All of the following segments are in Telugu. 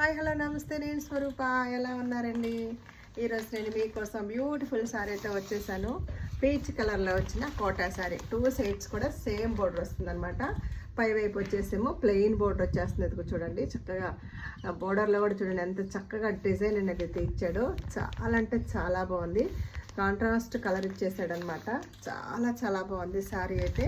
హాయ్ హలో నమస్తే, నేను స్వరూప. ఎలా ఉన్నారండి? ఈరోజు నేను మీకోసం బ్యూటిఫుల్ శారీ అయితే వచ్చేసాను. పీచ్ కలర్లో వచ్చిన కోటా శారీ, 2 సైడ్స్ కూడా సేమ్ బోర్డర్ వస్తుంది అనమాట. పై వైపు వచ్చేసేమో ప్లెయిన్ బోర్డర్ వచ్చేస్తుంది. ఇది చూడండి, చక్కగా బోర్డర్లో కూడా చూడండి ఎంత చక్కగా డిజైన్ అనేది అయితే ఇచ్చాడు. చాలా అంటే చాలా బాగుంది. కాంట్రాస్ట్ కలర్ ఇచ్చేసాడు అనమాట. చాలా చాలా బాగుంది శారీ అయితే.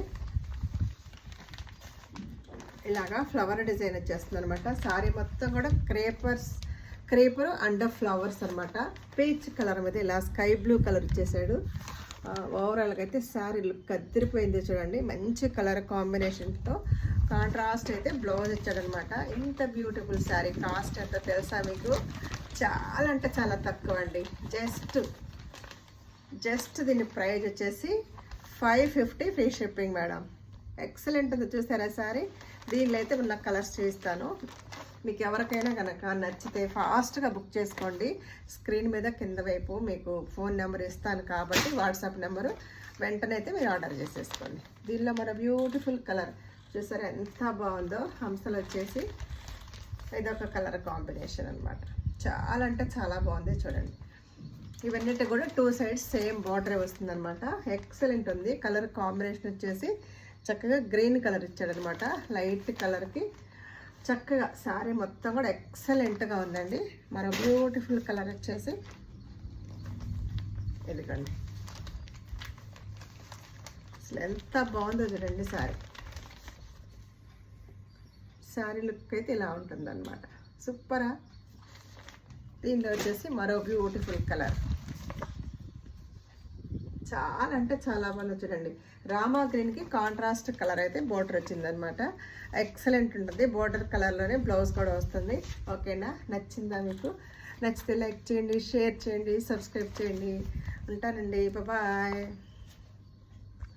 ఇలాగా ఫ్లవర్ డిజైన్ వచ్చేస్తుంది అనమాట. శారీ మొత్తం కూడా క్రేపర్ అండ్ ఫ్లవర్స్ అనమాట. పీచ్ కలర్ మీద ఇలా స్కై బ్లూ కలర్ ఇచ్చేసాడు. ఓవరాల్గా అయితే శారీ లుక్ అదిరిపోయింది చూడండి. మంచి కలర్ కాంబినేషన్తో కాంట్రాస్ట్ అయితే బ్లౌజ్ ఇచ్చాడనమాట. ఇంత బ్యూటిఫుల్ శారీ కాస్ట్ ఎంత తెలుసా మీకు? చాలా అంటే చాలా తక్కువ అండి. జస్ట్ దీని ప్రైస్ వచ్చేసి 550 ఫ్రీ షిప్పింగ్ మేడం. ఎక్సలెంట్ ఉంది, చూసారా శారీ? దీనిలో అయితే ఉన్న కలర్స్ చూపిస్తాను. మీకు ఎవరికైనా కనుక నచ్చితే ఫాస్ట్గా బుక్ చేసుకోండి. స్క్రీన్ మీద కింద వైపు మీకు ఫోన్ నెంబర్ ఇస్తాను కాబట్టి వాట్సాప్ నెంబరు వెంటనే అయితే మీరు ఆర్డర్ చేసేసుకోండి. దీనిలో మన బ్యూటిఫుల్ కలర్ చూసారా ఎంత బాగుందో. హంసలు వచ్చేసి ఇదొక కలర్ కాంబినేషన్ అనమాట. చాలా అంటే చాలా బాగుంది చూడండి. ఇవన్నిటి కూడా 2 సైడ్స్ సేమ్ బార్డరే వస్తుంది అనమాట. ఎక్సలెంట్ ఉంది. కలర్ కాంబినేషన్ వచ్చేసి చక్కగా గ్రీన్ కలర్ ఇచ్చాడనమాట. లైట్ కలర్కి చక్కగా శారీ మొత్తం కూడా ఎక్సలెంట్గా ఉందండి. మన బ్యూటిఫుల్ కలర్ వచ్చేసి ఇదిగోండి. అసలు ఎంత బాగుందో చూడండి శారీ లుక్ అయితే ఇలా ఉంటుందన్నమాట. సూపరా. దీనిలో వచ్చేసి మరో బ్యూటిఫుల్ కలర్. చాలా అంటే చాలా బాగుంది చూడండి. రామా గ్రీన్కి కాంట్రాస్ట్ కలర్ అయితే బోర్డర్ వచ్చిందనమాట. ఎక్సలెంట్ ఉంటుంది. బోర్డర్ కలర్లోనే బ్లౌజ్ కూడా వస్తుంది. ఓకేనా? నచ్చిందా మీకు? నచ్చితే లైక్ చేయండి, షేర్ చేయండి, సబ్స్క్రైబ్ చేయండి. ఉంటానండి. బాయ్.